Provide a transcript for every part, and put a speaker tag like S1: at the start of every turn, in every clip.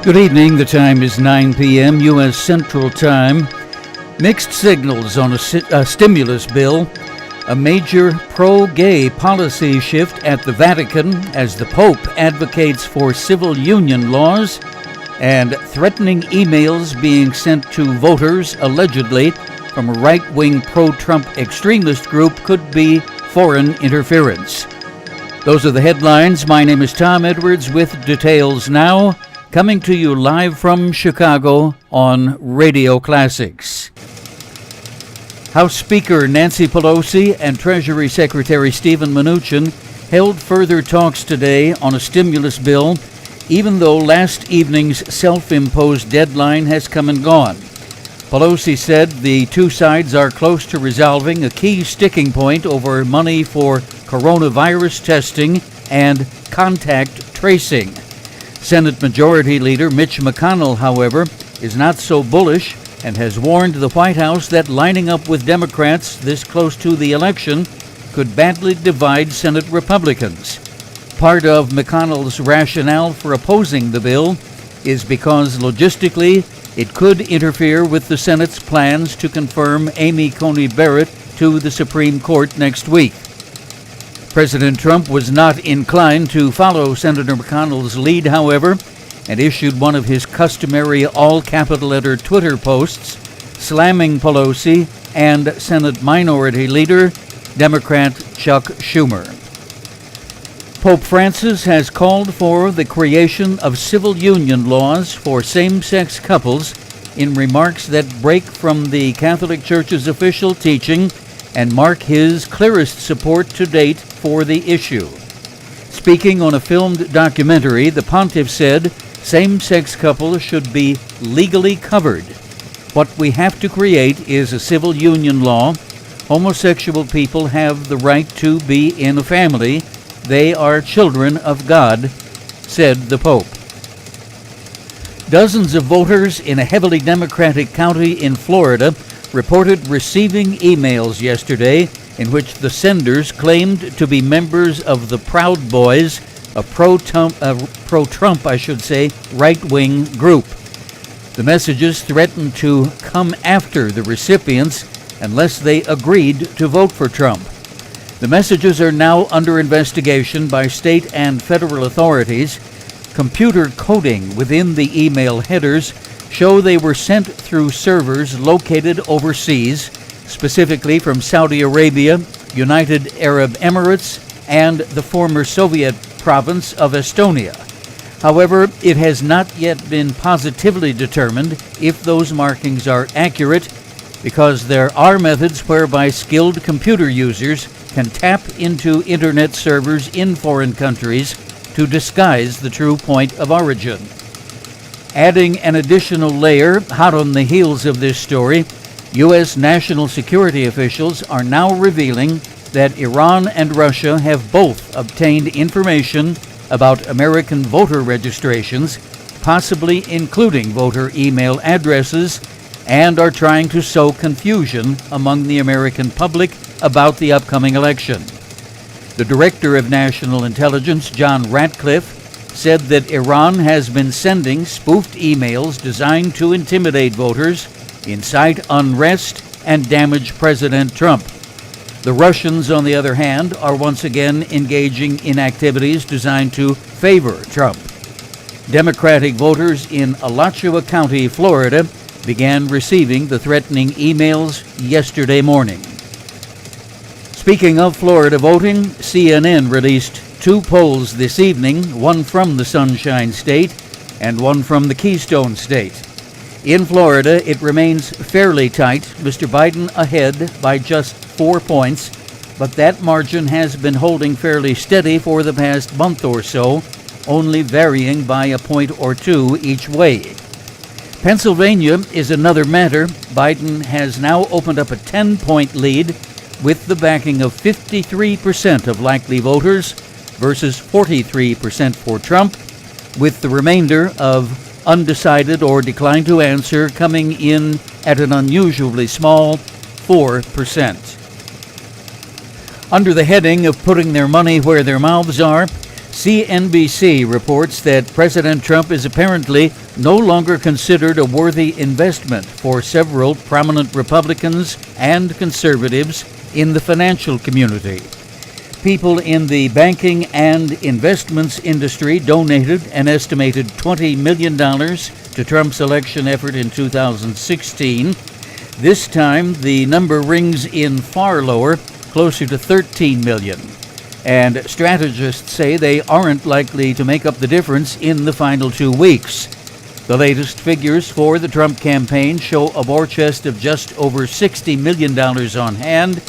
S1: Good evening. The time is 9 p.m. U.S. Central Time. Mixed signals on a stimulus bill, a major pro-gay policy shift at the Vatican as the Pope advocates for civil union laws, and threatening emails being sent to voters allegedly from a right-wing pro-Trump extremist group could be foreign interference. Those are the headlines. My name is Tom Edwards with details now. Coming to you live from Chicago on Radio Classics. House Speaker Nancy Pelosi and Treasury Secretary Steven Mnuchin held further talks today on a stimulus bill, even though last evening's self-imposed deadline has come and gone. Pelosi said the two sides are close to resolving a key sticking point over money for coronavirus testing and contact tracing. Senate Majority Leader Mitch McConnell, however, is not so bullish and has warned the White House that lining up with Democrats this close to the election could badly divide Senate Republicans. Part of McConnell's rationale for opposing the bill is because logistically it could interfere with the Senate's plans to confirm Amy Coney Barrett to the Supreme Court next week. President Trump was not inclined to follow Senator McConnell's lead, however, and issued one of his customary all-capital letter Twitter posts, slamming Pelosi and Senate Minority Leader, Democrat Chuck Schumer. Pope Francis has called for the creation of civil union laws for same-sex couples in remarks that break from the Catholic Church's official teaching and mark his clearest support to date for the issue. Speaking on a filmed documentary, the pontiff said same-sex couples should be legally covered. What we have to create is a civil union law. Homosexual people have the right to be in a family. They are children of God, said the Pope. Dozens of voters in a heavily Democratic county in Florida reported receiving emails yesterday in which the senders claimed to be members of the Proud Boys, a pro-Trump, right-wing group. The messages threatened to come after the recipients unless they agreed to vote for Trump. The messages are now under investigation by state and federal authorities. Computer coding within the email headers show they were sent through servers located overseas, specifically from Saudi Arabia, United Arab Emirates, and the former Soviet province of Estonia. However, it has not yet been positively determined if those markings are accurate, because there are methods whereby skilled computer users can tap into internet servers in foreign countries to disguise the true point of origin. Adding an additional layer, hot on the heels of this story, U.S. national security officials are now revealing that Iran and Russia have both obtained information about American voter registrations, possibly including voter email addresses, and are trying to sow confusion among the American public about the upcoming election. The Director of National Intelligence, John Ratcliffe, said that Iran has been sending spoofed emails designed to intimidate voters, incite unrest, and damage President Trump. The Russians, on the other hand, are once again engaging in activities designed to favor Trump. Democratic voters in Alachua County, Florida, began receiving the threatening emails yesterday morning. Speaking of Florida voting, CNN released two polls this evening, one from the Sunshine State and one from the Keystone State. In Florida, it remains fairly tight, Mr. Biden ahead by just 4 points, but that margin has been holding fairly steady for the past month or so, only varying by a point or two each way. Pennsylvania is another matter. Biden has now opened up a 10-point lead with the backing of 53% of likely voters versus 43% for Trump, with the remainder of undecided or declined to answer coming in at an unusually small 4%. Under the heading of putting their money where their mouths are, CNBC reports that President Trump is apparently no longer considered a worthy investment for several prominent Republicans and conservatives in the financial community. People in the banking and investments industry donated an estimated $20 million to Trump's election effort in 2016. This time, the number rings in far lower, closer to $13 million. And strategists say they aren't likely to make up the difference in the final 2 weeks. The latest figures for the Trump campaign show a war chest of just over $60 million on hand,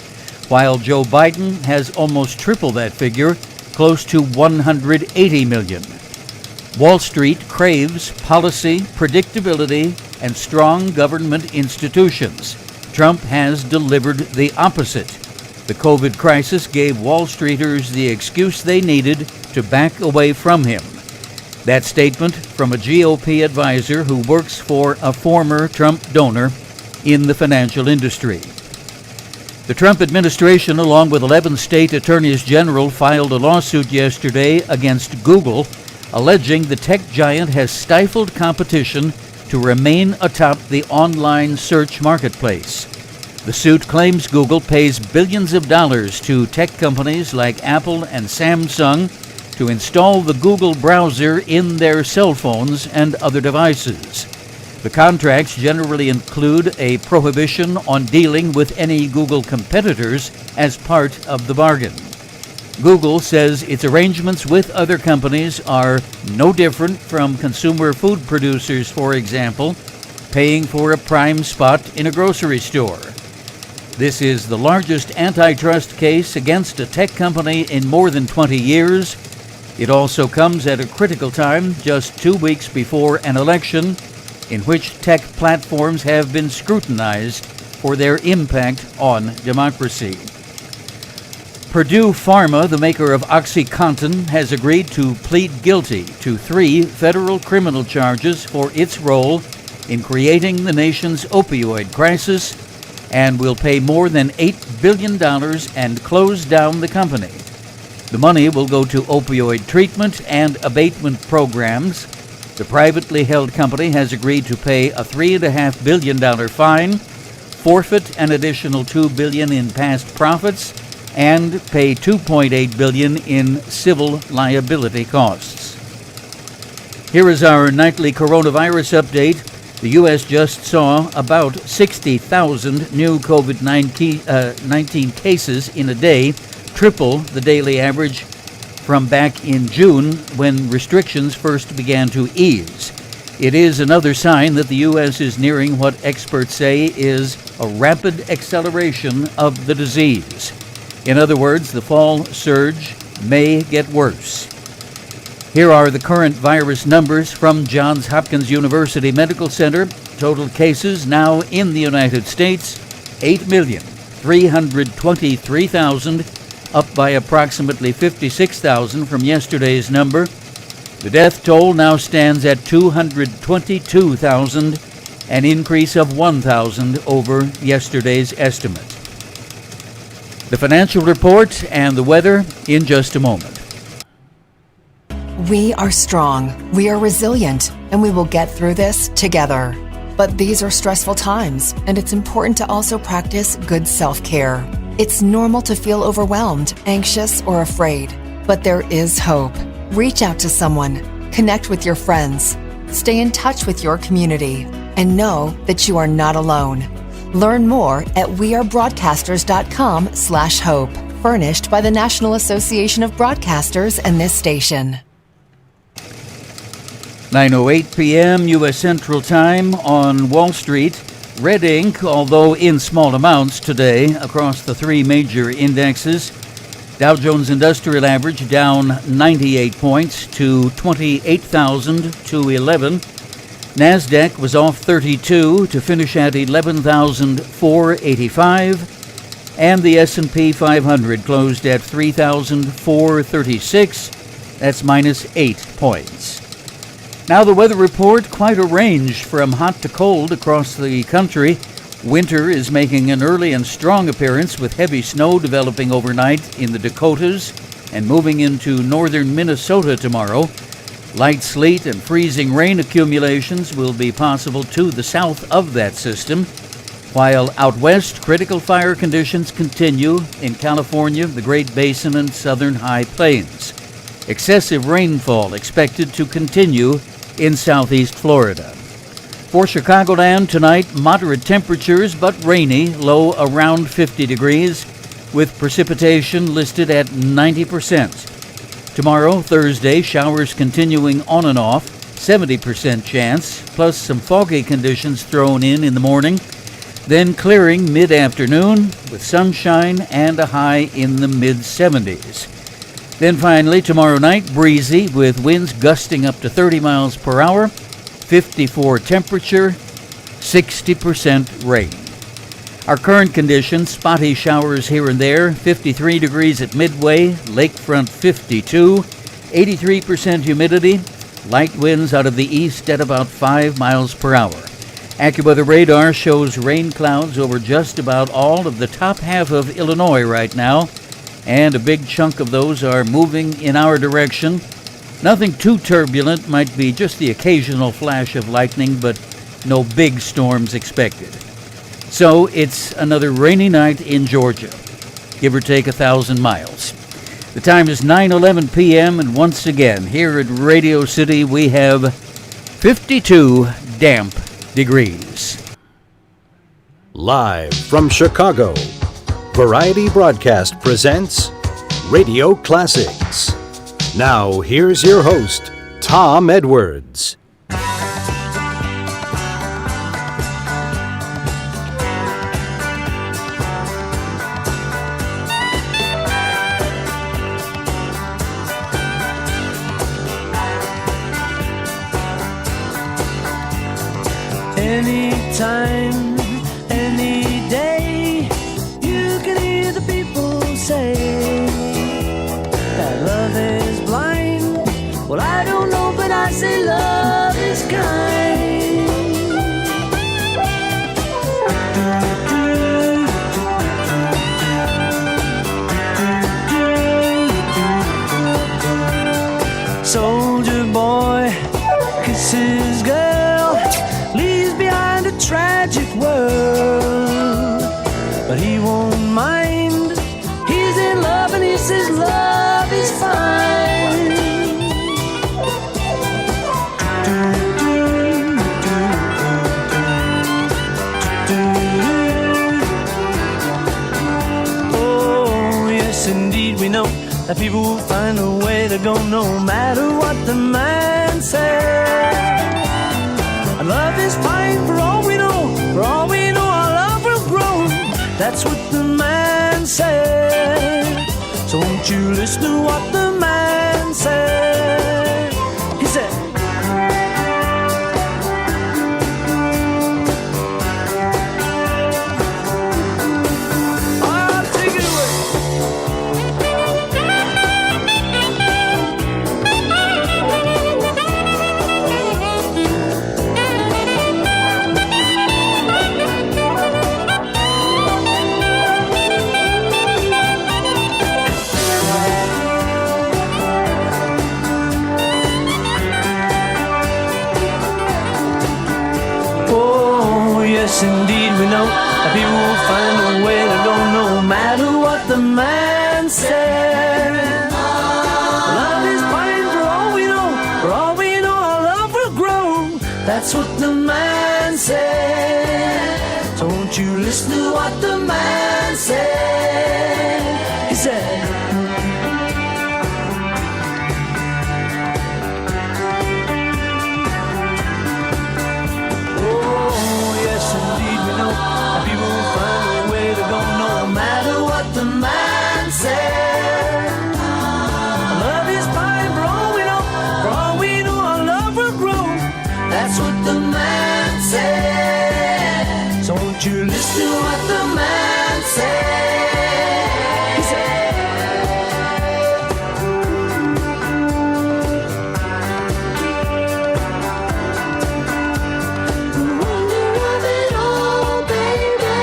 S1: while Joe Biden has almost triple that figure, close to $180 million. Wall Street craves policy, predictability, and strong government institutions. Trump has delivered the opposite. The COVID crisis gave Wall Streeters the excuse they needed to back away from him. That statement from a GOP advisor who works for a former Trump donor in the financial industry. The Trump administration, along with 11 state attorneys general, filed a lawsuit yesterday against Google, alleging the tech giant has stifled competition to remain atop the online search marketplace. The suit claims Google pays billions of dollars to tech companies like Apple and Samsung to install the Google browser in their cell phones and other devices. The contracts generally include a prohibition on dealing with any Google competitors as part of the bargain. Google says its arrangements with other companies are no different from consumer food producers, for example, paying for a prime spot in a grocery store. This is the largest antitrust case against a tech company in more than 20 years. It also comes at a critical time, just 2 weeks before an election, in which tech platforms have been scrutinized for their impact on democracy. Purdue Pharma, the maker of OxyContin, has agreed to plead guilty to 3 federal criminal charges for its role in creating the nation's opioid crisis, and will pay more than $8 billion and close down the company. The money will go to opioid treatment and abatement programs. The privately held company has agreed to pay a $3.5 billion fine, forfeit an additional $2 billion in past profits, and pay $2.8 billion in civil liability costs. Here is our nightly coronavirus update. The U.S. just saw about 60,000 new COVID-19 cases in a day, triple the daily average from back in June when restrictions first began to ease. It is another sign that the U.S. is nearing what experts say is a rapid acceleration of the disease. In other words, the fall surge may get worse. Here are the current virus numbers from Johns Hopkins University Medical Center. Total cases now in the United States, 8,323,000, up by approximately 56,000 from yesterday's number. The death toll now stands at 222,000, an increase of 1,000 over yesterday's estimate. The financial report and the weather in just a moment.
S2: We are strong, we are resilient, and we will get through this together. But these are stressful times, and it's important to also practice good self-care. It's normal to feel overwhelmed, anxious, or afraid, but there is hope. Reach out to someone, connect with your friends, stay in touch with your community, and know that you are not alone. Learn more at wearebroadcasters.com/hope, furnished by the National Association of Broadcasters and this station.
S1: 9:08 p.m. U.S. Central Time on Wall Street. Red ink, although in small amounts today across the 3 major indexes. Dow Jones Industrial Average down 98 points to 28,211. NASDAQ was off 32 to finish at 11,485. And the S&P 500 closed at 3,436. That's minus 8 points. Now the weather report, quite a range from hot to cold across the country. Winter is making an early and strong appearance with heavy snow developing overnight in the Dakotas And moving into northern Minnesota tomorrow, light sleet and freezing rain accumulations will be possible to the south of that system, while out west, critical fire conditions continue in California, the Great Basin, and southern high plains. Excessive rainfall expected to continue in southeast Florida. For Chicagoland tonight, moderate temperatures but rainy, low around 50 degrees, with precipitation listed at 90%. Tomorrow, Thursday, showers continuing on and off, 70% chance, plus some foggy conditions thrown in the morning, then clearing mid-afternoon with sunshine and a high in the mid-70s. Then finally, tomorrow night, breezy with winds gusting up to 30 miles per hour, 54 temperature, 60% rain. Our current conditions, spotty showers here and there, 53 degrees at Midway, lakefront 52, 83% humidity, light winds out of the east at about 5 miles per hour. AccuWeather radar shows rain clouds over just about all of the top half of Illinois right now, and a big chunk of those are moving in our direction. Nothing too turbulent, might be just the occasional flash of lightning, but no big storms expected. So it's another rainy night in Georgia, give or take 1,000 miles. The time is 9:11 p.m., and once again, here at Radio City, we have 52 damp degrees.
S3: Live from Chicago, Variety Broadcast presents Radio Classics. Now, here's your host, Tom Edwards.
S4: Anytime, any day, you can hear the people say that love is blind. Well, I don't know, but I say love is kind. Soldier boy kisses girl, leaves behind a tragic world, but he won't mind. He's in love and he says love is fine. Oh, yes, indeed, we know that people will find a way to go no matter what the man says. Love is fine for all we know. For all we know, our love will grow. That's what the man said. So won't you listen to what the man said? He said, I'll take it away. Yes, indeed, we know that people will find a way to go no matter what the man said. Love is fine for all we know. For all we know, our love will grow. That's what the man said. So won't you listen to what the man said? He said, that's what the man said. So won't you listen to what the man said? He said, the wonder of it all, baby.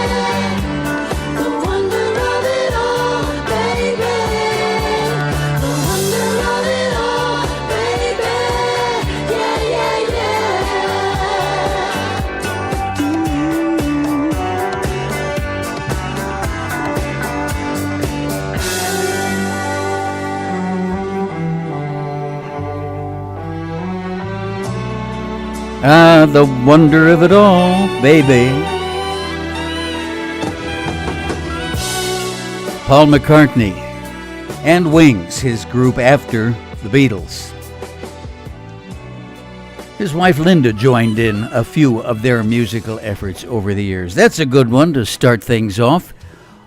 S4: The wonder of it all, baby. The
S1: Ah, the wonder of it all, baby. Paul McCartney and Wings, his group after the Beatles. His wife Linda joined in a few of their musical efforts over the years. That's a good one to start things off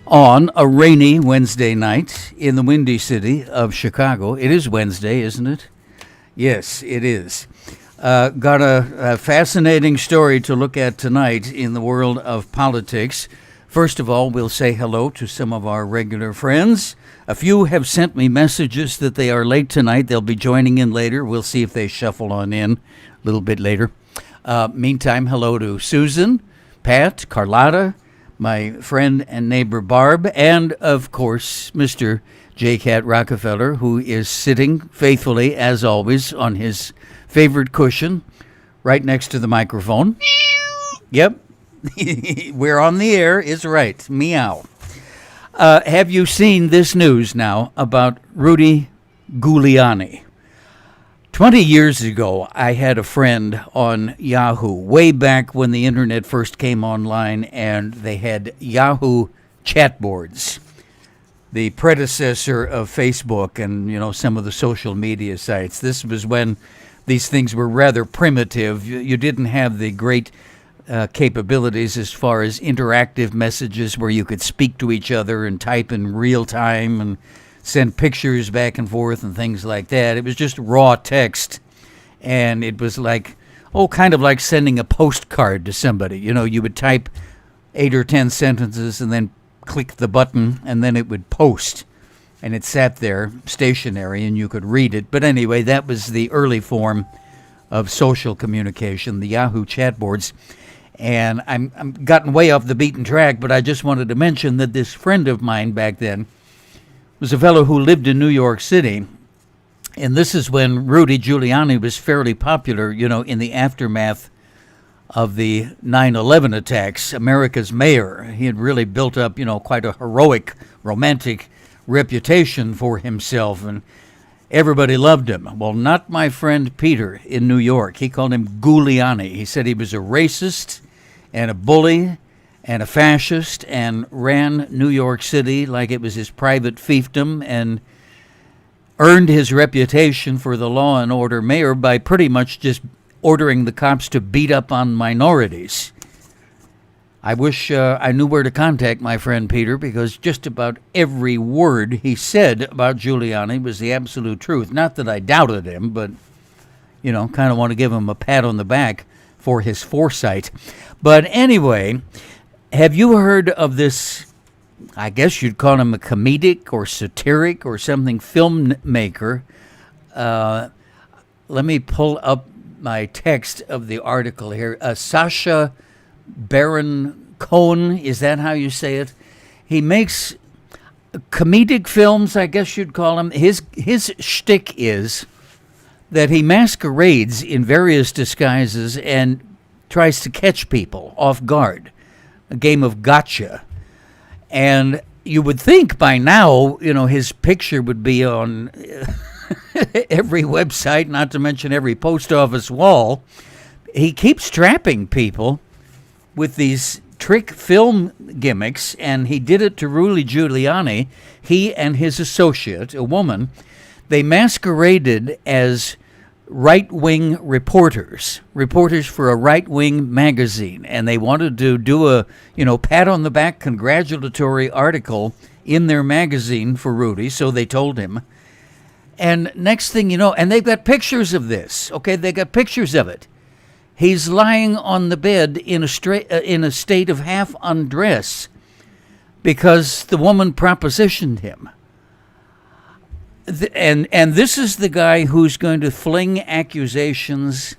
S1: on a rainy Wednesday night in the windy city of Chicago. It is Wednesday, isn't it? Yes, it is. Got a fascinating story to look at tonight in the world of politics. First of all, we'll say hello to some of our regular friends. A few have sent me messages that they are late tonight. They'll be joining in later. We'll see if they shuffle on in a little bit later. Meantime, hello to Susan, Pat, Carlotta, my friend and neighbor Barb, and, of course, Mr. J. Cat Rockefeller, who is sitting faithfully, as always, on his favorite cushion right next to the microphone. Yep. We're on the air is right. Meow. Have you seen this news now about Rudy Giuliani? 20 years ago, I had a friend on Yahoo, way back when the internet first came online, and they had Yahoo chat boards, the predecessor of Facebook and, some of the social media sites. This was when these things were rather primitive. You didn't have the great capabilities as far as interactive messages where you could speak to each other and type in real time and send pictures back and forth and things like that. It was just raw text, and it was like, kind of like sending a postcard to somebody. You would type 8 or 10 sentences and then click the button, and then it would post, and it sat there stationary and you could read it. But anyway, that was the early form of social communication, the Yahoo chat boards. And I'm gotten way off the beaten track, but I just wanted to mention that this friend of mine back then was a fellow who lived in New York City. And this is when Rudy Giuliani was fairly popular, in the aftermath of the 9/11 attacks, America's mayor. He had really built up, quite a heroic, romantic reputation for himself, and everybody loved him. Well, not my friend Peter in New York. He called him Giuliani. He said he was a racist and a bully and a fascist and ran New York City like it was his private fiefdom, and earned his reputation for the law and order mayor by pretty much just ordering the cops to beat up on minorities. I wish I knew where to contact my friend Peter, because just about every word he said about Giuliani was the absolute truth. Not that I doubted him, but, kind of want to give him a pat on the back for his foresight. But anyway, have you heard of this, I guess you'd call him a comedic or satiric or something, filmmaker? Let me pull up my text of the article here. Sacha Baron Cohen, is that how you say it? He makes comedic films, I guess you'd call him. His shtick is that he masquerades in various disguises and tries to catch people off guard. A game of gotcha. And you would think by now, his picture would be on every website, not to mention every post office wall. He keeps trapping people with these trick film gimmicks, and he did it to Rudy Giuliani. He and his associate, a woman, they masqueraded as right-wing reporters for a right-wing magazine, and they wanted to do a, pat on the back congratulatory article in their magazine for Rudy, so they told him. And next thing you know, and they've got pictures of this, okay? They got pictures of it. He's lying on the bed in a state of half undress because the woman propositioned him. And this is the guy who's going to fling accusations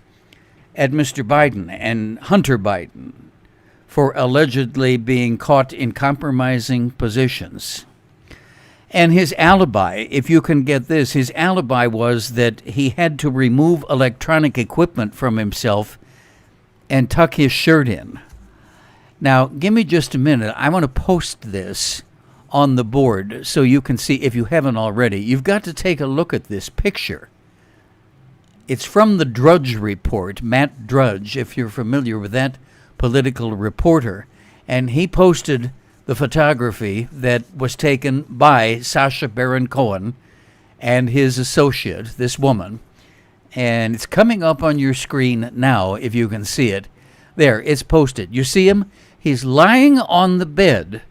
S1: at Mr. Biden and Hunter Biden for allegedly being caught in compromising positions. And his alibi, if you can get this, his alibi was that he had to remove electronic equipment from himself and tuck his shirt in. Now, give me just a minute. I want to post this on the board so you can see, if you haven't already. You've got to take a look at this picture. It's from the Drudge Report, Matt Drudge, if you're familiar with that political reporter. And he posted the photography that was taken by Sacha Baron Cohen and his associate, this woman. And it's coming up on your screen now, if you can see it. There, it's posted. You see him? He's lying on the bed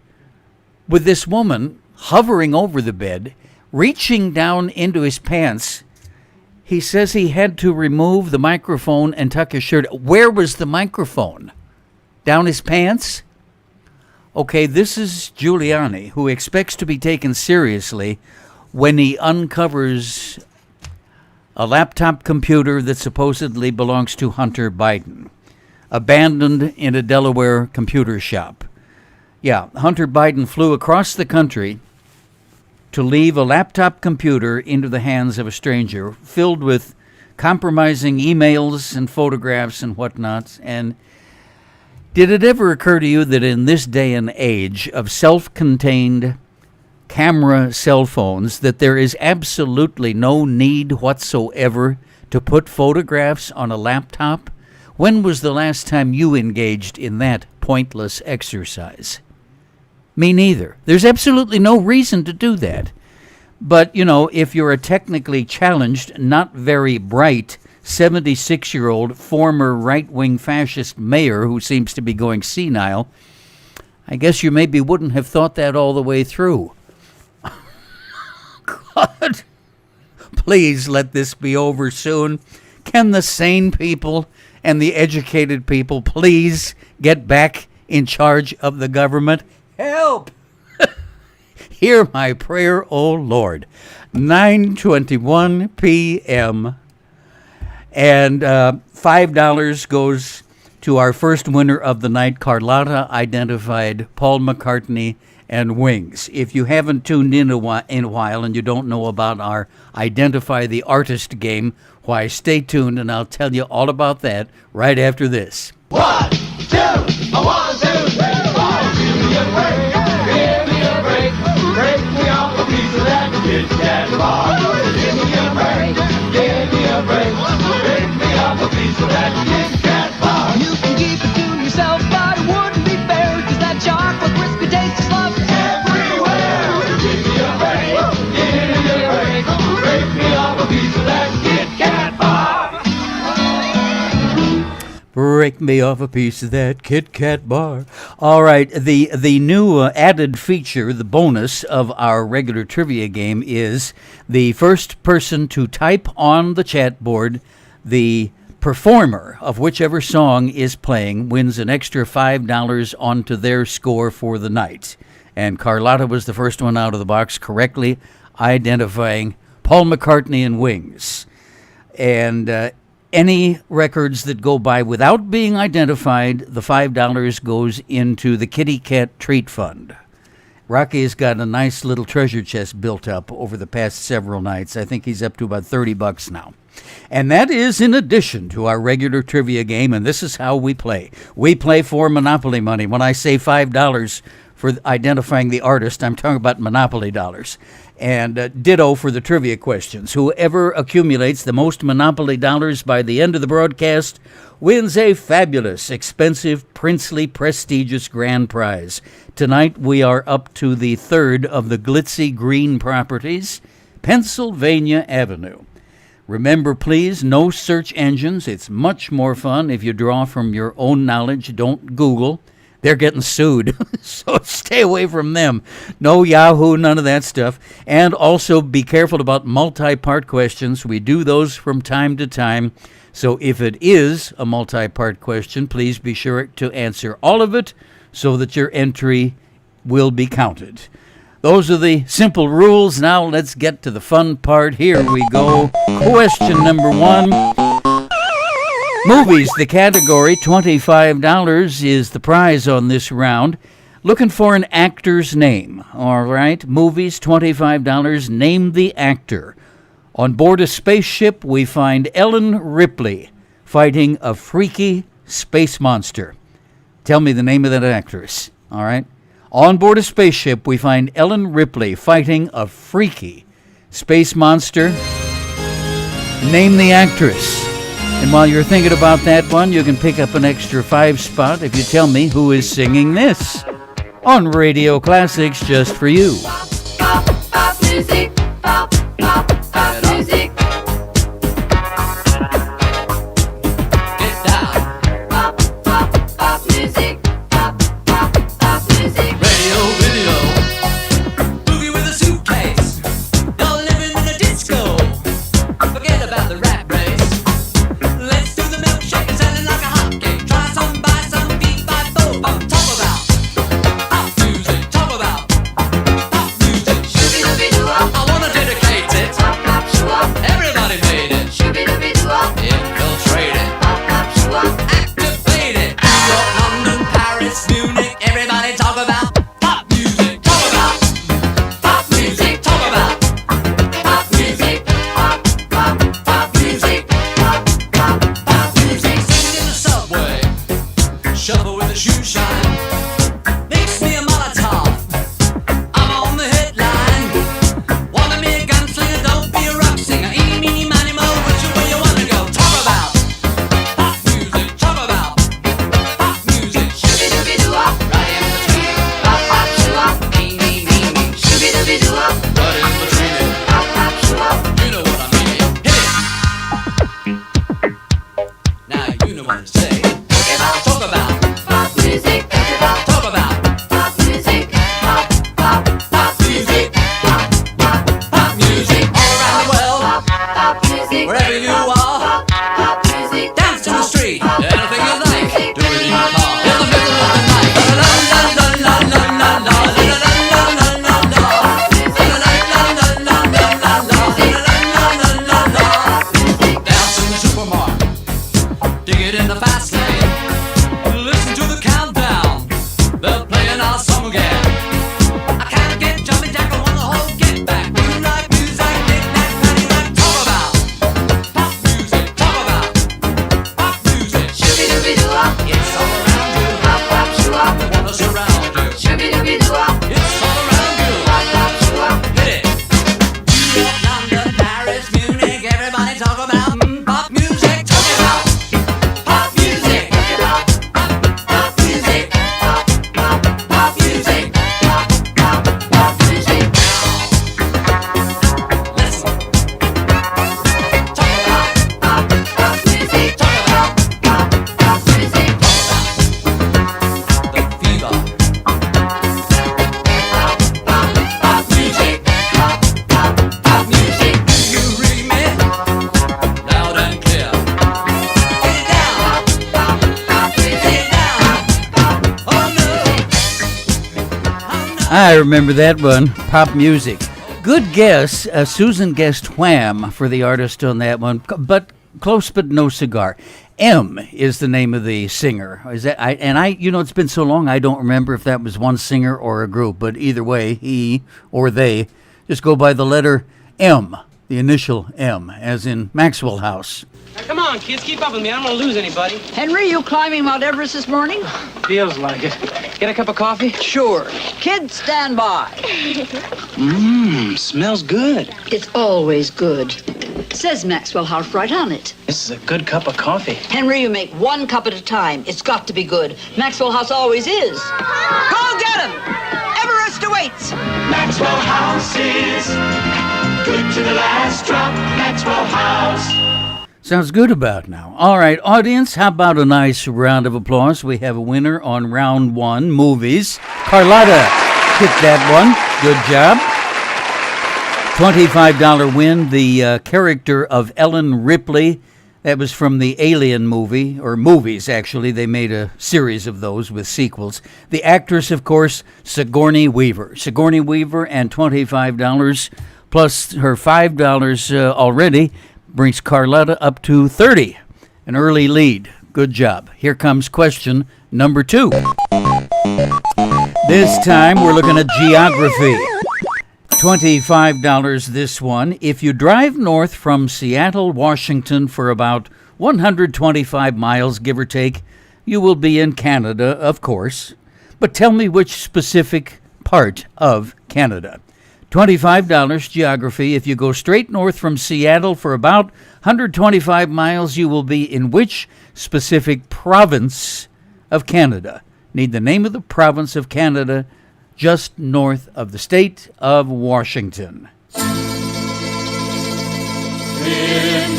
S1: with this woman hovering over the bed, reaching down into his pants. He says he had to remove the microphone and tuck his shirt. Where was the microphone? Down his pants? Okay, this is Giuliani, who expects to be taken seriously when he uncovers a laptop computer that supposedly belongs to Hunter Biden, abandoned in a Delaware computer shop. Yeah, Hunter Biden flew across the country to leave a laptop computer into the hands of a stranger, filled with compromising emails and photographs and whatnot. And did it ever occur to you that in this day and age of self-contained camera cell phones, that there is absolutely no need whatsoever to put photographs on a laptop? When was the last time you engaged in that pointless exercise? Me neither. There's absolutely no reason to do that. But, you know, if you're a technically challenged, not very bright, 76-year-old former right-wing fascist mayor who seems to be going senile, I guess you maybe wouldn't have thought that all the way through. God, please let this be over soon. Can the sane people and the educated people please get back in charge of the government? Help! Hear my prayer, O Lord. 9:21 p.m. And $5 goes to our first winner of the night. Carlotta identified Paul McCartney and Wings. If you haven't tuned in a while and you don't know about our Identify the Artist game, why, stay tuned and I'll tell you all about that right after this.
S5: 1, 2, 1, 2, 3, 4. Give me a break, give me a break. Break me off a piece of that Kit Kat bar. Give me a break, give me a break. Break me off a piece of that Kit Kat bar.
S6: You can keep it to yourself, but it wouldn't be fair, 'cause that chocolate crispy taste is love
S5: everywhere. Give me a break, give me a break. Break me off a piece of that Kit Kat bar.
S1: Break me off a piece of that Kit Kat bar. All right, the new added feature, the bonus of our regular trivia game, is the first person to type on the chat board the performer of whichever song is playing wins an extra $5 onto their score for the night. And Carlotta was the first one out of the box, correctly identifying Paul McCartney and Wings. And any records that go by without being identified, the $5 goes into the Kitty Cat Treat Fund. Rocky's got a nice little treasure chest built up over the past several nights. I think he's up to about $30 now. And that is in addition to our regular trivia game, and this is how we play. We play for Monopoly money. When I say $5 for identifying the artist, I'm talking about Monopoly dollars. And ditto for the trivia questions. Whoever accumulates the most Monopoly dollars by the end of the broadcast wins a fabulous, expensive, princely, prestigious grand prize. Tonight we are up to the third of the glitzy green properties, Pennsylvania Avenue. Remember, please, no search engines. It's much more fun if you draw from your own knowledge. Don't Google. They're getting sued, so stay away from them. No Yahoo, none of that stuff. And also be careful about multi-part questions. We do those from time to time. So if it is a multi-part question, please be sure to answer all of it so that your entry will be counted. Those are the simple rules. Now let's get to the fun part. Here we go. Question number 1. Movies, the category. $25 is the prize on this round. Looking for an actor's name. All right. Movies, $25. Name the actor. On board a spaceship, we find Ellen Ripley fighting a freaky space monster. Tell me the name of that actress. All right. On board a spaceship, we find Ellen Ripley fighting a freaky space monster. Name the actress. And while you're thinking about that one, you can pick up an extra 5 spot if you tell me who is singing this on Radio Classics just for you.
S7: Pop, pop music, pop, pop, pop music.
S4: Get down.
S7: Pop, pop, pop music, pop, pop, pop music.
S4: Radio, video. Boogie with a suitcase. You're living in a disco. Forget about the rat race. Let's do the milkshake and sell it like a hotcake. Try some, buy some, beat by both. Talk about pop music. Talk about pop music.
S7: Shooby-dooby-doo-wop,
S4: I wanna dedicate it.
S7: pop, pop, shoo-wop.
S4: Everybody made it.
S7: Shooby-dooby-doo-wop,
S4: Infiltrate it.
S7: pop, pop, shoo-wop.
S4: Activate it. New York, London, Paris, Munich. Everybody talk about pop music. Talk about pop music. Talk about
S7: Pop music, pop, pop, pop music, pop, pop, pop music.
S4: singing in the subway. Shuffle with a shoe shine. Mix me a Molotov. I'm on the headline. Wanna be a gunslinger? Don't be a rock singer. Eeny, meeny, miny, mo. Which way you wanna go? Talk about pop music. Talk about pop music.
S7: Shooby-dooby-doo-wop,
S4: Right in between it.
S7: pop, pop, shoo-wop.
S4: Me, me, me, me.
S7: Shooby-dooby-doo-wop,
S4: Right in between it.
S7: pop, pop, shoo-wop.
S4: You know what I mean. Hit it. Now you know what to say. Talk about,
S7: Pop music,
S4: talk about
S7: pop music, pop, pop, pop music, pop, pop,
S4: pop music all around the world,
S7: pop music,
S4: wherever you are.
S7: pop music.
S4: Dance to the street, anything you like. Do it in your car, in the middle of the night. La la la la la la la, la la la la la la, la la la la la la la, la la la la la. Dance in the supermarket, dig it in the fast lane. Listen to the countdown, they're playing our song again. I can't get jumping jack, I want the whole get back. You like music, knick-knack, paddywhack. Talk about pop music, talk about pop music.
S7: Shooby-dooby-doo-wop,
S4: It's all around you,
S7: pop, pop, shoo-wop.
S4: I wanna surround you.
S7: Shooby-dooby-doo-wop,
S4: It's all around you,
S7: pop, pop, shoo-wop.
S4: hit it. New York, London, Paris, Munich, everybody talk about pop music. Talk about pop music.
S7: Pop, pop music, pop, pop, pop music, pop, pop, pop music.
S4: Listen, talk about
S7: Pop, pop music,
S4: talk about
S7: pop, pop music.
S4: the fever.
S7: Pop, pop music, pop, pop, pop music.
S4: You read me loud and clear. Get it down,
S7: Pop, pop music.
S4: get it down. Oh no,
S1: I remember that one, pop music. Good guess. Susan guessed Wham for the artist on that one, but close but no cigar. M is the name of the singer. Is that I you know, it's been so long I don't remember if that was one singer or a group, but either way, he or they just go by the letter M, the initial M, as in Maxwell House.
S8: Now, come on, kids, keep up with me. I don't want to lose anybody.
S9: Henry, you climbing Mount Everest this morning?
S8: Feels like it. Get a cup of coffee?
S9: Sure. Kids, stand by.
S8: Smells good.
S9: It's always good. Says Maxwell House right on it.
S8: This is a good cup of coffee.
S9: Henry, you make one cup at a time. It's got to be good. Maxwell House always is. Go get him! Everest awaits!
S5: Maxwell House is good to the last drop. Maxwell House.
S1: Sounds good about now. All right, audience, how about a nice round of applause? We have a winner on round one, movies. Carlotta hit that one. Good job. $25 win, the character of Ellen Ripley. That was from the Alien movie, or movies, actually. They made a series of those with sequels. The actress, of course, Sigourney Weaver. Sigourney Weaver and $25 plus her $5 already brings Carlotta up to 30. An early lead. Good job. Here comes question number 2. This time we're looking at geography. $25 this one. If you drive north from Seattle, Washington for about 125 miles, give or take, you will be in Canada, of course. But tell me which specific part of Canada. $25 geography. If you go straight north from Seattle for about 125 miles, you will be in which specific province of Canada? Need the name of the province of Canada just north of the state of Washington.
S5: In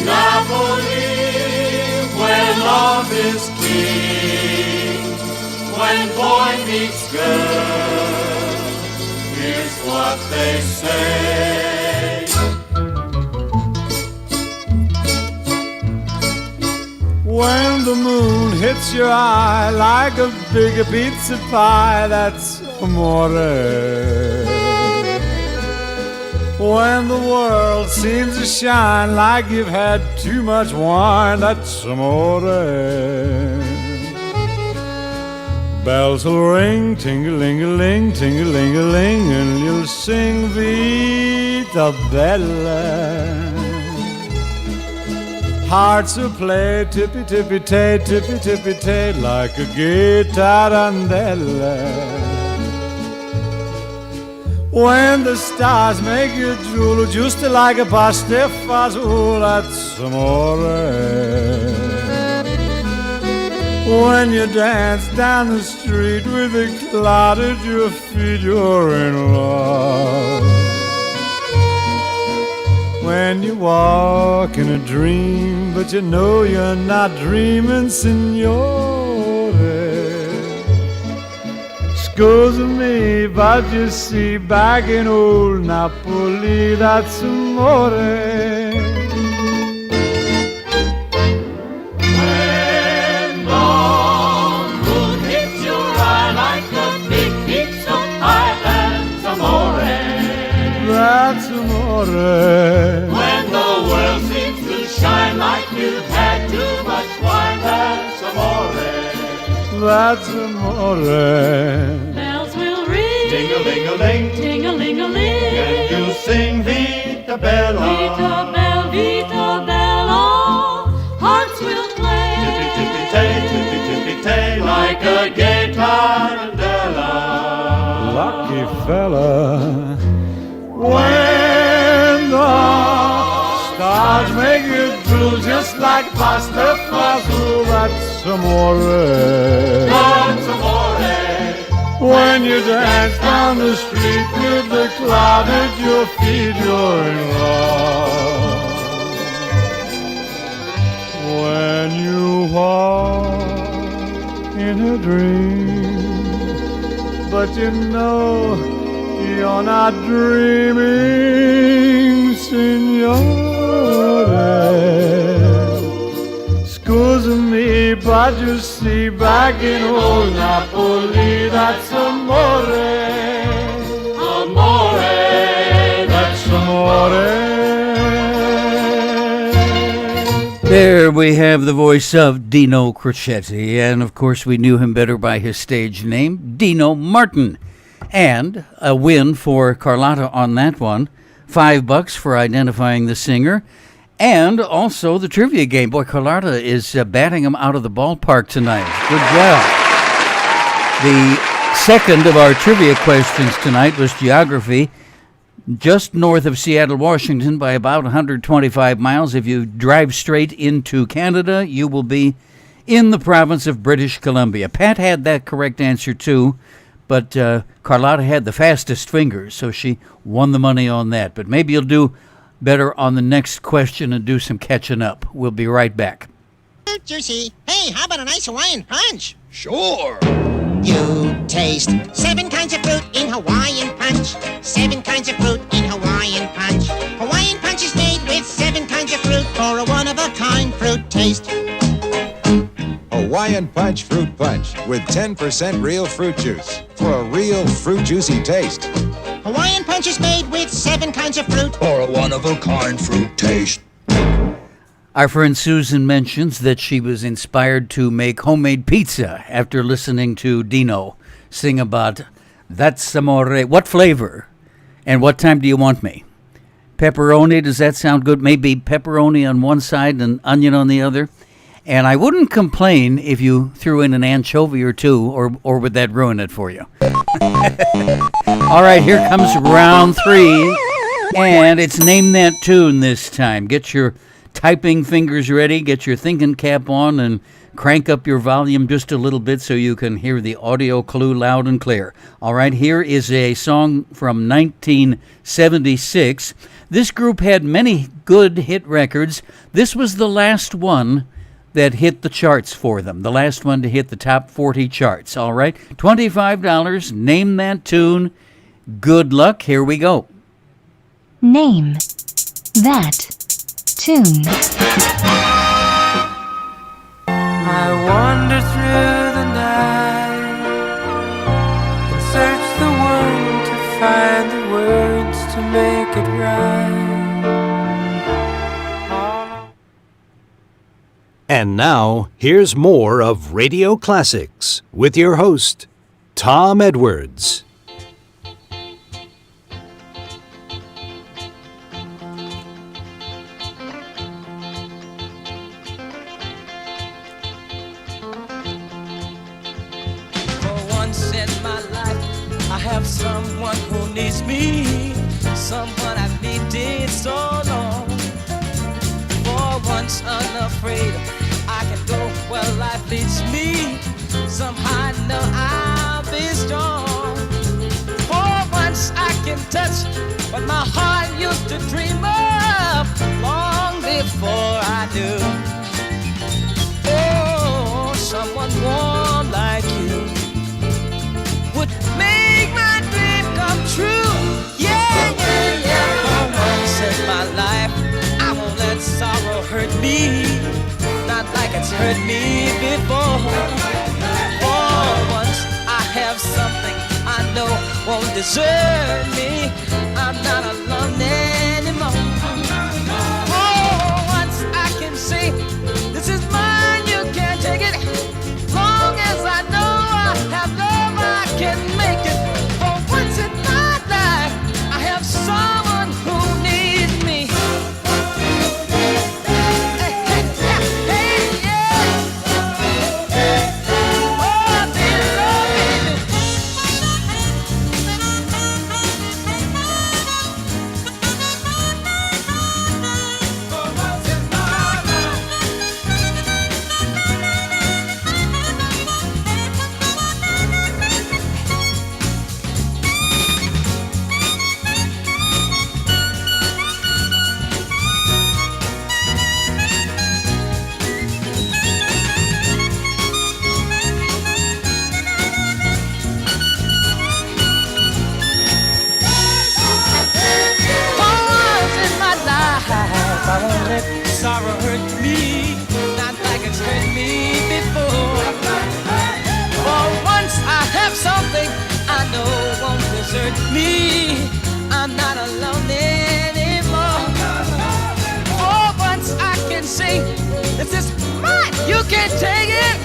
S5: Napoli, where love is king, when boy meets girl, here's what they say.
S10: When the moon hits your eye like a big pizza pie, that's amore. When the world seems to shine like you've had too much wine, that's amore. Bells will ring, ting-a-ling-a-ling, ting-a-ling-a-ling, and you'll sing Vita Bella. Hearts will play tippy-tippy-tay, tippy-tippy-tay, like a gay tarantella. When the stars make you drool, just like a pasta fazool, that's amore. When you dance down the street with a cloud at your feet, you're in love. When you walk in a dream, but you know you're not dreaming, signore. Scusa me, but you see, back in old Napoli, that's amore.
S5: When the moon hits your eye like a big pizza pie, that's amore.
S10: That's amore.
S5: When the world seems to shine like you've had too much wine, that's amore.
S10: That's amore.
S6: Bells will ring,
S5: Ting-a-ling-a-ling,
S6: ting-a-ling-a-ling,
S5: and you sing Vita Bella.
S6: Vita Bella, Vita Bella, hearts will play.
S5: Tippy-tippy-tay, tippy-tippy-tay, like a gay tarantella.
S10: Lucky fella. When the stars make you drool just like pasta fazool, that's amore.
S5: That's amore.
S10: When you dance down the street with the cloud at your feet, you're in love. When you walk in a dream, but you know you're not dreaming, signore. Scusa me, but you see, back in old Napoli, that's amore.
S5: Amore.
S10: That's amore.
S1: There we have the voice of Dino Crocetti, and of course we knew him better by his stage name, Dino Martin. And a win for Carlotta on that one, $5 for identifying the singer, and also the trivia game. Boy, Carlotta is batting him out of the ballpark tonight. Good job. The second of our trivia questions tonight was geography. Just north of Seattle, Washington, by about 125 miles. If you drive straight into Canada, you will be in the province of British Columbia. Pat had that correct answer too, but Carlotta had the fastest fingers, so she won the money on that. But maybe you'll do better on the next question and do some catching up. We'll be right back.
S11: Juicy. Hey, how about a nice Hawaiian punch?
S12: Sure.
S11: You taste 7 kinds of fruit in Hawaiian punch. 7 kinds of fruit in Hawaiian punch. Hawaiian punch is made with 7 kinds of fruit for a one-of-a-kind fruit taste.
S12: Hawaiian Punch Fruit Punch with 10% real fruit juice for a real fruit juicy taste.
S11: Hawaiian punch is made with 7 kinds of fruit
S12: For a one-of-a-kind fruit taste.
S1: Our friend Susan mentions that she was inspired to make homemade pizza after listening to Dino sing about That's Amore. What flavor? And what time do you want me? Pepperoni, does that sound good? Maybe pepperoni on one side and onion on the other? And I wouldn't complain if you threw in an anchovy or two, or would that ruin it for you? All right, here comes round 3, and it's Name That Tune this time. Get your typing fingers ready, get your thinking cap on, and crank up your volume just a little bit so you can hear the audio clue loud and clear. All right, here is a song from 1976. This group had many good hit records. This was the last one that hit the charts for them, the last one to hit the top 40 charts. All right, $25, Name That Tune. Good luck, here we go.
S13: Name that tune.
S4: I wander through the night and search the world to find the words to make it right.
S3: And now, here's more of Radio Classics with your host, Tom Edwards.
S4: Have someone who needs me, someone I've needed so long. For once unafraid, I can go where life leads me. Somehow I know I'll be strong. For once I can touch what my heart used to dream of long before I knew. Oh, someone warm like you would make my dream come true. Yeah, yeah, yeah. For once in my life, I won't let sorrow hurt me, not like it's hurt me before. For once I have something I know won't desert me. I'm not alone anymore. For once I can say, this is mine, you can't take it. Long as I know I have love, I can make it. For once in my life, I have someone who needs me. Hey, hey, hey, yeah. Oh, dear Lord, baby. For once in my life. I won't let sorrow hurt me, not like it's hurt me before. For once I have something I know won't desert me. I'm not alone anymore. For once I can say, this is mine, you can't take it.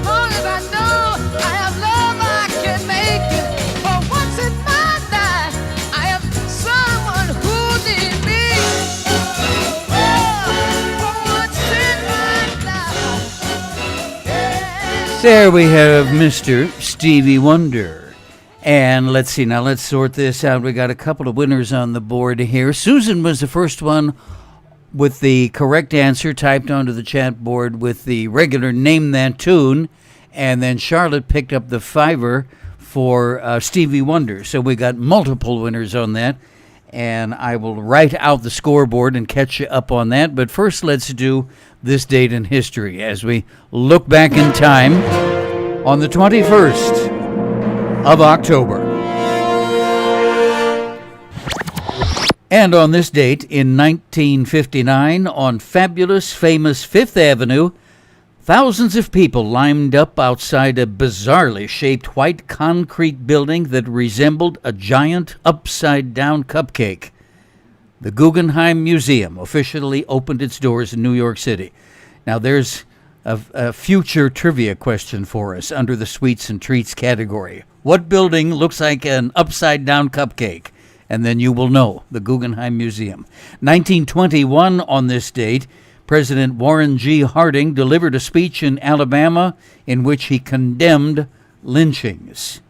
S4: Long as I know I have love, I can make it. For once in my life, I have someone who needs me.
S1: There we have Mr. Stevie Wonder. And let's see, now let's sort this out. We got a couple of winners on the board here. Susan was the first one with the correct answer typed onto the chat board with the regular Name That Tune. And then Charlotte picked up the $5 for Stevie Wonder. So we got multiple winners on that. And I will write out the scoreboard and catch you up on that. But first, let's do this date in history as we look back in time on the 21st of October. And on this date in 1959, on fabulous, famous Fifth Avenue, thousands of people lined up outside a bizarrely shaped white concrete building that resembled a giant upside-down cupcake. The Guggenheim Museum officially opened its doors in New York City. Now, there's a future trivia question for us under the sweets and treats category. What building looks like an upside-down cupcake? And then you will know, the Guggenheim Museum. 1921 on this date, President Warren G. Harding delivered a speech in Alabama in which he condemned lynchings.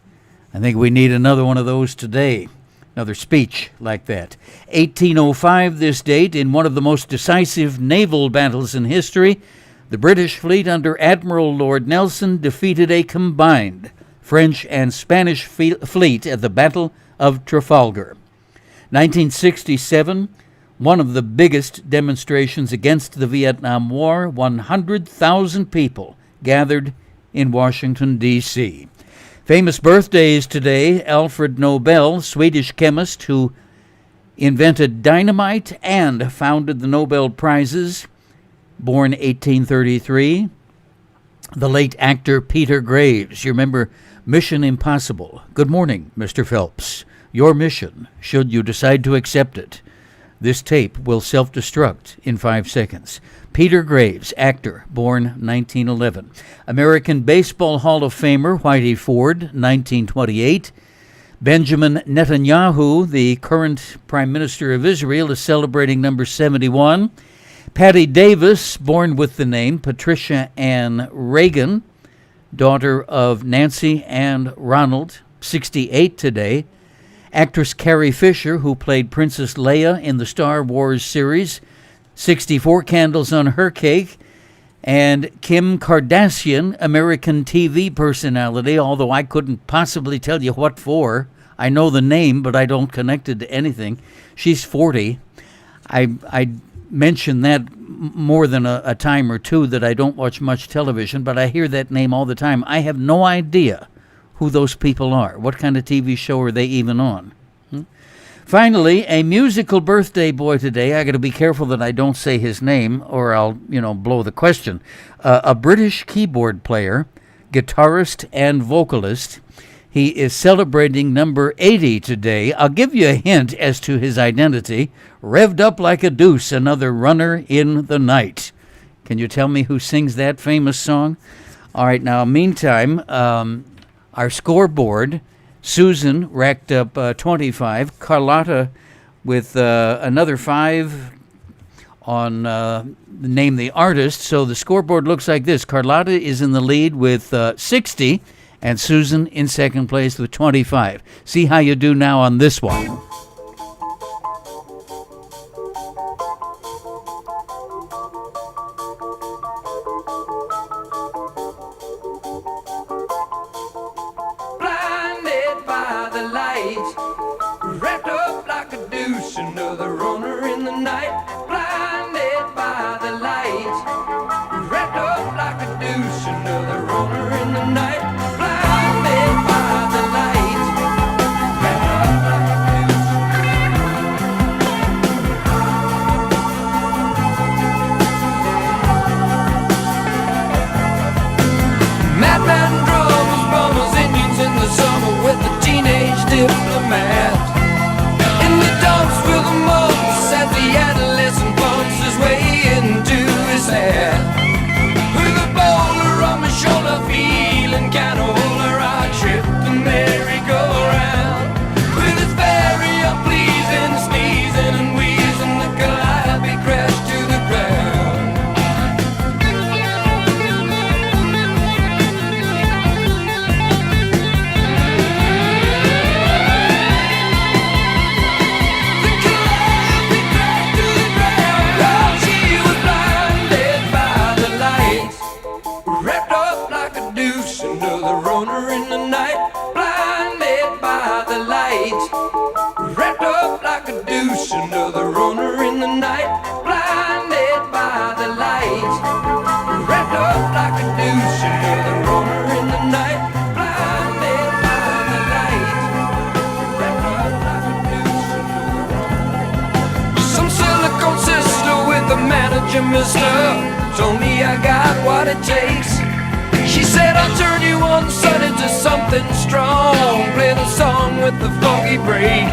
S1: I think we need another one of those today, another speech like that. 1805, this date, in one of the most decisive naval battles in history, the British fleet under Admiral Lord Nelson defeated a combined French and Spanish fleet at the Battle of Trafalgar. 1967, one of the biggest demonstrations against the Vietnam War, 100,000 people gathered in Washington, D.C. Famous birthdays today: Alfred Nobel, Swedish chemist who invented dynamite and founded the Nobel Prizes, born 1833. The late actor Peter Graves. You remember Mission Impossible. Good morning, Mr. Phelps. Your mission, should you decide to accept it. This tape will self-destruct in 5 seconds. Peter Graves, actor, born 1911. American Baseball Hall of Famer Whitey Ford, 1928. Benjamin Netanyahu, the current Prime Minister of Israel, is celebrating number 71. Patty Davis, born with the name Patricia Ann Reagan, daughter of Nancy and Ronald, 68 today. Actress Carrie Fisher, who played Princess Leia in the Star Wars series, 64 candles on her cake. And Kim Kardashian, American TV personality, although I couldn't possibly tell you what for. I know the name, but I don't connect it to anything. She's 40. I mention that more than a time or two, that I don't watch much television, but I hear that name all the time. I have no idea who those people are. What kind of TV show are they even on? Finally, a musical birthday boy today. I got to be careful that I don't say his name or I'll, blow the question. A British keyboard player, guitarist, and vocalist. He is celebrating number 80 today. I'll give you a hint as to his identity. Revved up like a deuce, another runner in the night. Can you tell me who sings that famous song? All right, now, meantime, our scoreboard, Susan racked up 25. Carlotta with another 5 on Name the Artist. So the scoreboard looks like this. Carlotta is in the lead with 60, and Susan in second place with 25. See how you do now on this one.
S4: Wrapped up like a douche, another runner in the night. Blinded by the light. Wrapped up like a douche, another runner in the night. Blinded by the light. Wrapped up like a douche. Madman drummers, bummers, Indians in the summer with the teenage diplomat. In the dumps with the mumps as the adolescent bumps his way into his hat. With a bowler on my shoulder, feeling kind of older, I tripped the merry-go-round. With his very unpleasing sneezing and wheezing, the calliope crashed to the ground. Another runner in the night, blinded by the light. Wrapped up like a douche, another runner in the night, blinded by the light. Wrapped up like a douche, another runner in the night, blinded by the light. Wrapped up like a douche, another runner. Some silicone sister with the manager, mister, told me I got what it takes. She said, I'll turn you on sun into something strong. Play the song with the funky break.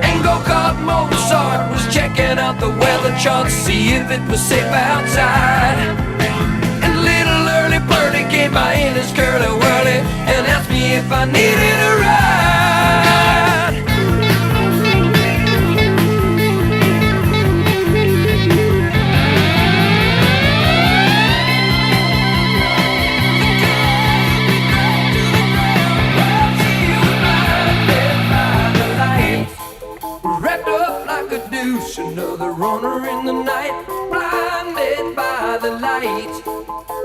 S4: And go-kart Mozart was checking out the weather chart, see if it was safe outside. And little early birdie came by in his curly-whirly and asked me if I needed a ride. light.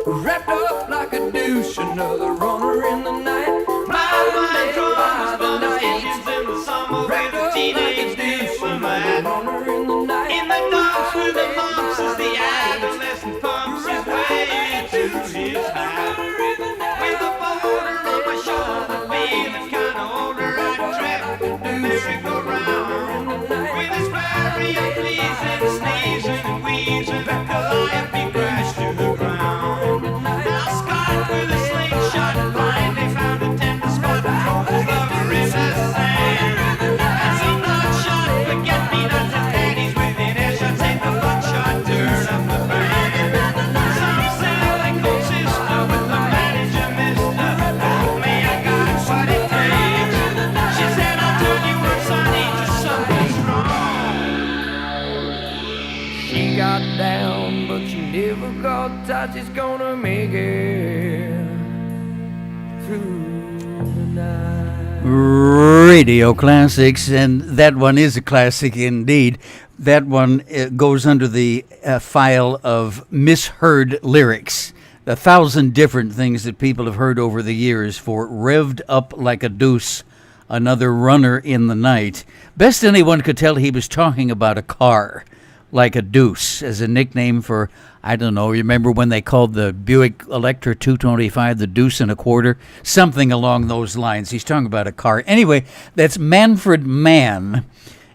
S4: Wrapped up like a douche, another runner in the night. My mind draws the night. In the summer with a teenage diplomat. Runner in the night. In the dark through the months as the adolescent pumps his way to his hat. With a boulder on my shoulder, feeling kinda older, I trap the merry-go-round. With his flurry of pleasing, sneezing and wheezing, Calliope crashed to the ground. Now Scott with a slingshot finally found a tender spot for his lover in the sand. And some bloodshot forget-me-nots and panties within earshot, take the bloodshot, turn up the band. Some cynical sister with the manager, mister, told me I got what it takes. She said I'll turn you up, sonny, to something strong. She got down, but she never got touch. She's gonna make it through the night.
S1: Radio classics, and that one is a classic indeed. That one goes under the file of misheard lyrics. 1,000 different things that people have heard over the years for Revved Up Like a Deuce, another runner in the night. Best anyone could tell he was talking about a car, like a deuce, as a nickname for, I don't know, remember when they called the Buick Electra 225 the deuce and a quarter? Something along those lines. He's talking about a car. Anyway, that's Manfred Mann.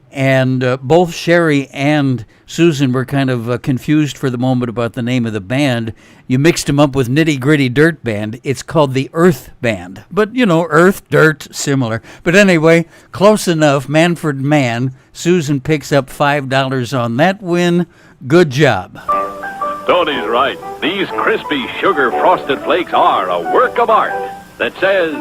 S1: And both Sherry and Susan were kind of confused for the moment about the name of the band. You mixed them up with Nitty Gritty Dirt Band. It's called the Earth Band. But, you know, earth, dirt, similar. But anyway, close enough. Manfred Mann. Susan picks up $5 on that win. Good job.
S14: Tony's right. These crispy sugar frosted flakes are a work of art that says,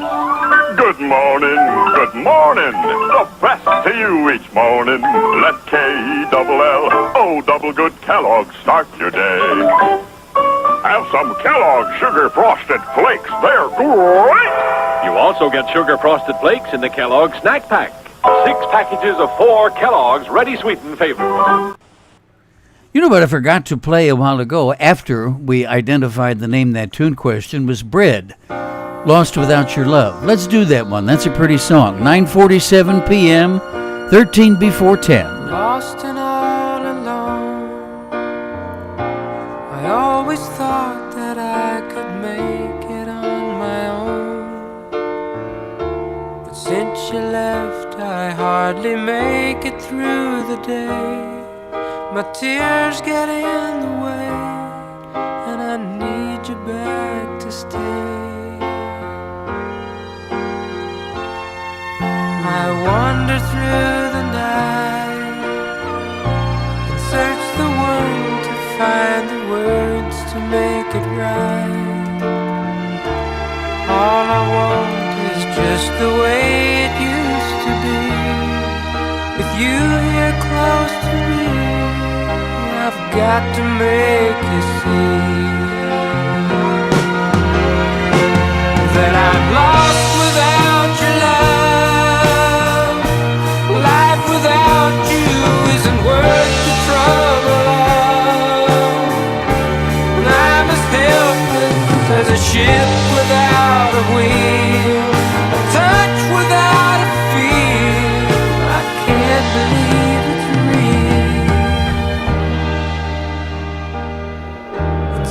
S15: Good morning, good morning. The best to you each morning. Let K-double-L-O double good Kellogg's start your day. Have some Kellogg's Sugar Frosted Flakes. They're great.
S14: You also get sugar frosted flakes in the Kellogg's Snack Pack. 6 packages of 4 Kellogg's Ready Sweetened favorites.
S1: You know what I forgot to play a while ago after we identified the name that tune question was Bread. Lost Without Your Love. Let's do that one. That's a pretty song. 9:47 p.m., 13 before 10.
S4: Lost and all alone. I always thought that I could make it on my own. But since you left, I hardly make it through the day. My tears get in the way, and I need you back to stay. I wander through the night and search the world to find the words to make it right. All I want is just the way it used to be. With you here close to me, I've got to make you see that I'm lost without your love. Life without you isn't worth the trouble of. I'm as helpless as a ship without a wheel, a touch without a feel. I can't believe it's real. And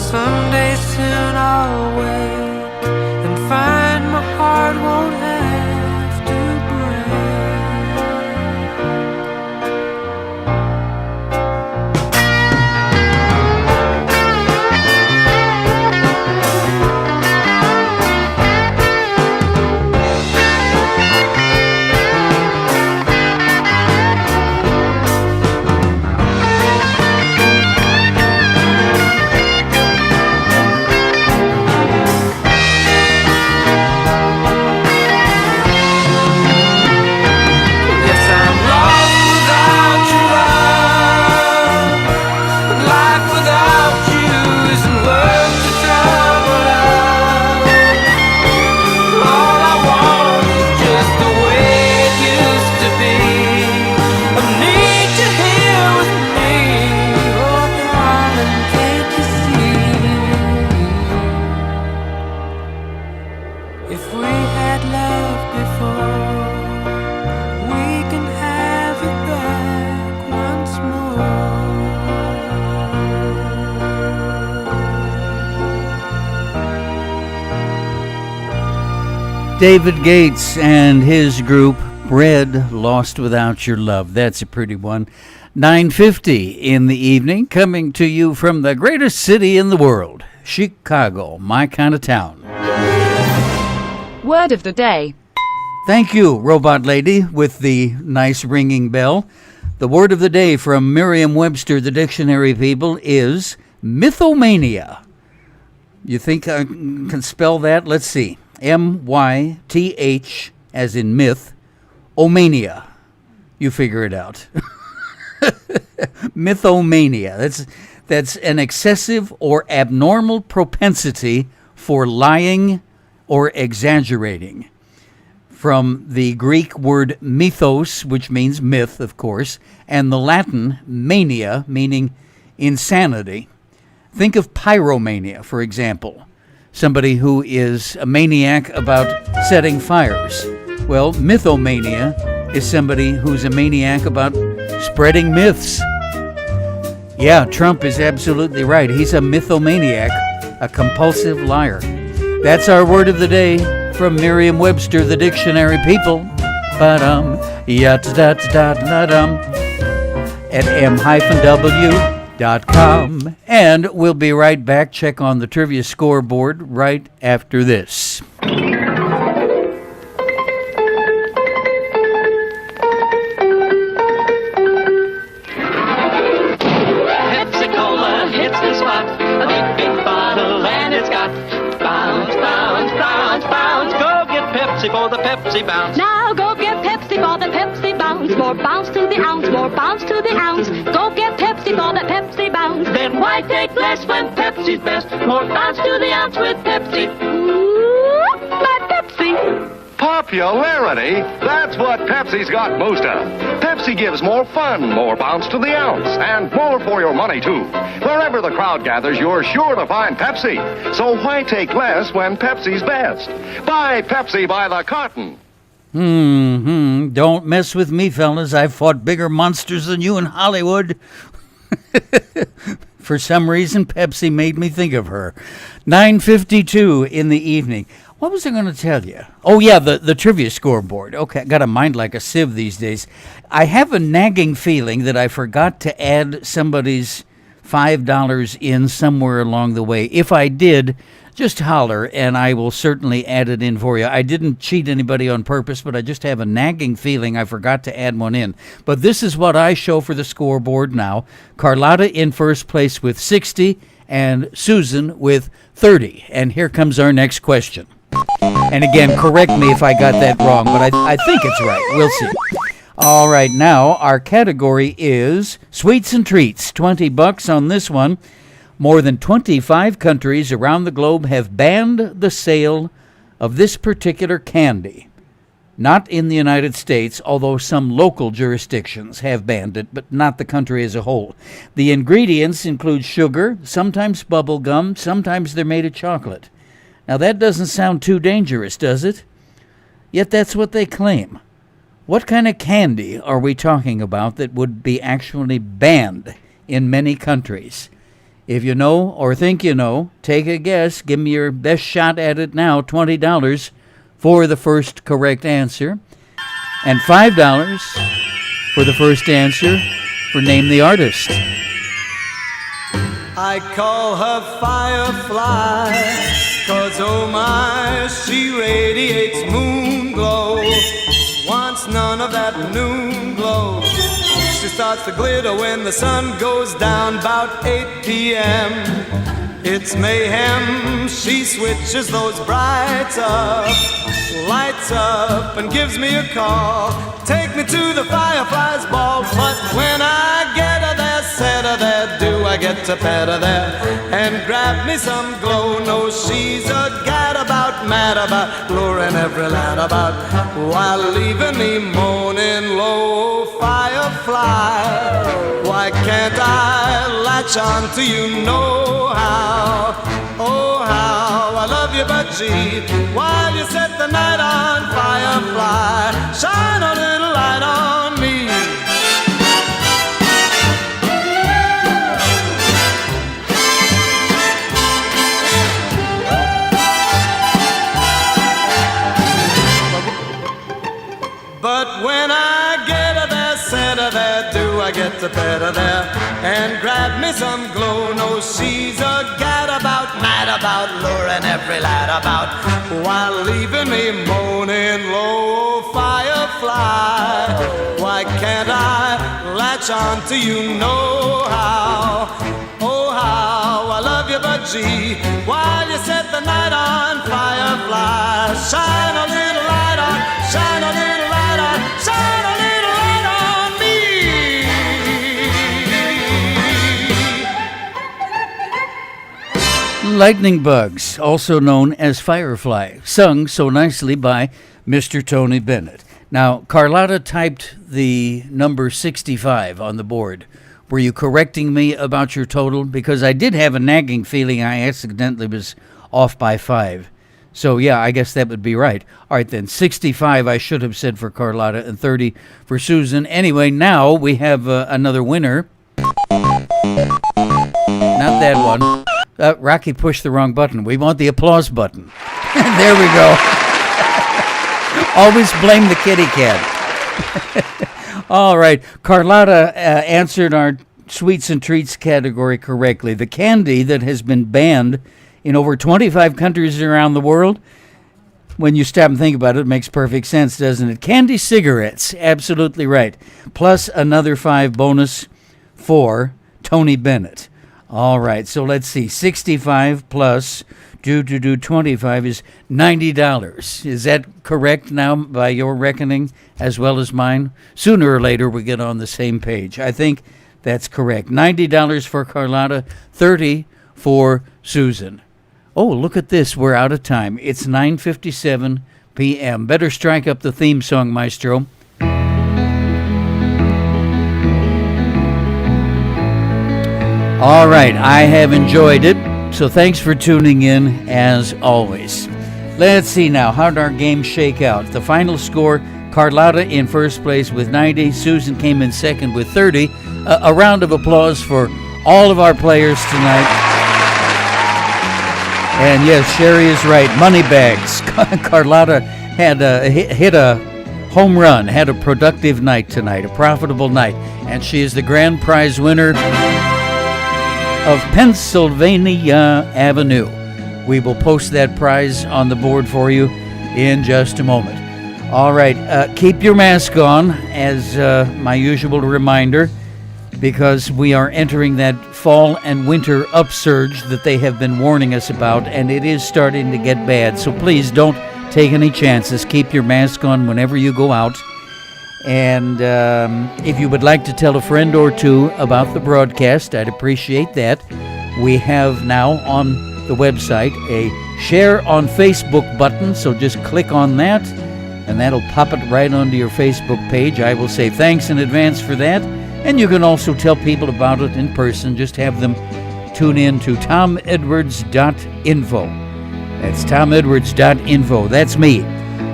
S4: If we had love before, we can have it back once more.
S1: David Gates and his group, Bread Lost Without Your Love. That's a pretty one. 9:50 in the evening, coming to you from the greatest city in the world, Chicago, my kind of town.
S16: Word of the day.
S1: Thank you, Robot Lady, with the nice ringing bell. The word of the day from Merriam-Webster, the dictionary people, is mythomania. You think I can spell that? Let's see. M-Y-T-H, as in myth, omania. You figure it out. Mythomania. That's an excessive or abnormal propensity for lying or exaggerating. From the Greek word mythos, which means myth, of course, and the Latin mania, meaning insanity. Think of pyromania, for example. Somebody who is a maniac about setting fires. Well, mythomania is somebody who's a maniac about spreading myths. Yeah, Trump is absolutely right. He's a mythomaniac, a compulsive liar. That's our word of the day from Merriam-Webster, the dictionary people. Ba-dum, ya-da-da-da-da-dum, at m-w.com. And we'll be right back. Check on the trivia scoreboard right after this.
S6: Pepsi-Cola hits the spot. A big bottle and it's got bounce, bounce, bounce, bounce. Go get Pepsi for the Pepsi bounce.
S17: Now go get Pepsi for the Pepsi bounce. More bounce to the ounce, more bounce to the ounce. Go get Pepsi for the Pepsi bounce.
S6: Then why take less when Pepsi's best? More bounce to the ounce with Pepsi.
S17: Ooh, my Pepsi.
S18: Popularity? That's what Pepsi's got most of. Pepsi gives more fun, more bounce to the ounce, and more for your money, too. Wherever the crowd gathers, you're sure to find Pepsi. So why take less when Pepsi's best? Buy Pepsi by the carton.
S1: Don't mess with me, fellas. I've fought bigger monsters than you in Hollywood. For some reason, Pepsi made me think of her. 9:52 in the evening. What was I going to tell you? Oh, yeah, the trivia scoreboard. Okay, I got a mind like a sieve these days. I have a nagging feeling that I forgot to add somebody's $5 in somewhere along the way. If I did, just holler, and I will certainly add it in for you. I didn't cheat anybody on purpose, but I just have a nagging feeling I forgot to add one in. But this is what I show for the scoreboard now. Carlotta in first place with 60, and Susan with 30. And here comes our next question. And again, correct me if I got that wrong, but I think it's right. We'll see. All right, now our category is sweets and treats. $20 on this one. More than 25 countries around the globe have banned the sale of this particular candy. Not in the United States, although some local jurisdictions have banned it, but not the country as a whole. The ingredients include sugar, sometimes bubble gum, sometimes they're made of chocolate. Now that doesn't sound too dangerous, does it? Yet that's what they claim. What kind of candy are we talking about that would be actually banned in many countries? If you know or think you know, take a guess. Give me your best shot at it now. $20 for the first correct answer. And $5 for the first answer for Name the Artist.
S4: I call her Firefly, 'cause oh my, she radiates moon glow. Wants none of that noon glow. She starts to glitter when the sun goes down about 8 p.m. It's mayhem, she switches those brights up, lights up and gives me a call. Take me to the Firefly's ball, but when I get her there, set her there, do I get to pet her there and grab me some glow? No, she's a gad about, mad about, luring every lad about, while leaving me moaning low. Firefly, why can't I latch on to you? Know how, oh how I love you, but gee, while you say
S10: But when I get her there, set her there, do I get to pet her there and grab me some glow? No, she's a gadabout, mad about, luring every lad about, while leaving me moaning low. Firefly, why can't I latch on to you? Know how? Oh, how I love you, but gee, while you set the night on, firefly, shine a little light on, shine a little light on, shine a little light on me.
S1: Lightning Bugs, also known as Firefly, sung so nicely by Mr. Tony Bennett. Now, Carlotta typed the number 65 on the board. Were you correcting me about your total? Because I did have a nagging feeling I accidentally was off by 5. So, yeah, I guess that would be right. All right, then, 65 I should have said for Carlotta and 30 for Susan. Anyway, now we have another winner. Not that one. Rocky pushed the wrong button. We want the applause button. There we go. Always blame the kitty cat. All right. Carlotta answered our sweets and treats category correctly. The candy that has been banned in over 25 countries around the world. When you stop and think about it, it makes perfect sense, doesn't it? Candy cigarettes. Absolutely right. Plus another 5 bonus for Tony Bennett. All right. So let's see. 65 plus 25 is $90. Is that correct now by your reckoning as well as mine? Sooner or later we get on the same page. I think that's correct. $90 for Carlotta, $30 for Susan. Oh, look at this. We're out of time. It's 9:57 p.m. Better strike up the theme song, Maestro. All right. I have enjoyed it. So thanks for tuning in, as always. Let's see now. How did our game shake out? The final score, Carlotta in first place with 90. Susan came in second with 30. A round of applause for all of our players tonight. And yes, Sherry is right. Money bags. Carlotta had hit a home run, had a productive night tonight, a profitable night. And she is the grand prize winner of Pennsylvania Avenue. We will post that prize on the board for you in just a moment. All right, keep your mask on as my usual reminder, because we are entering that fall and winter upsurge that they have been warning us about, and it is starting to get bad. So please don't take any chances. Keep your mask on whenever you go out. And if you would like to tell a friend or two about the broadcast, I'd appreciate that. We have now on the website a share on Facebook button, so just click on that, and that'll pop it right onto your Facebook page. I will say thanks in advance for that. And you can also tell people about it in person. Just have them tune in to TomEdwards.info. That's TomEdwards.info. That's me.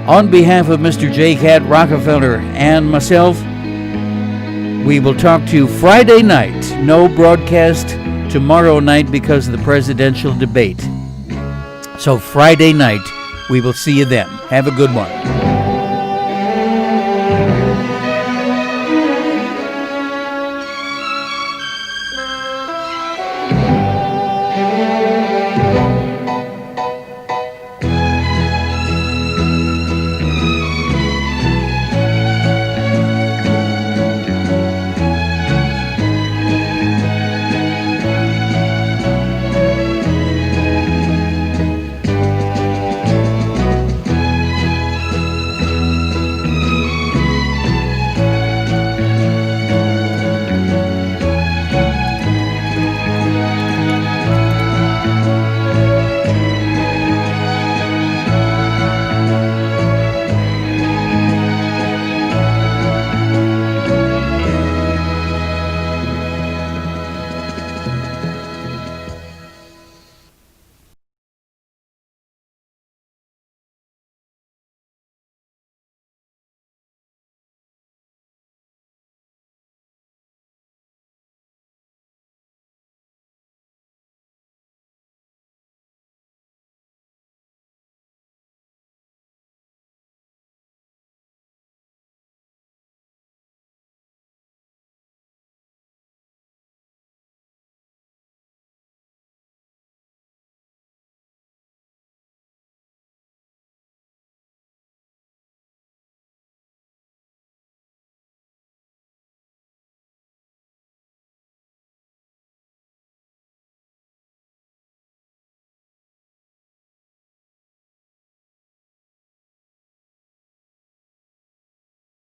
S1: On behalf of Mr. J. Cat Rockefeller and myself, we will talk to you Friday night. No broadcast tomorrow night because of the presidential debate. So Friday night, we will see you then. Have a good one.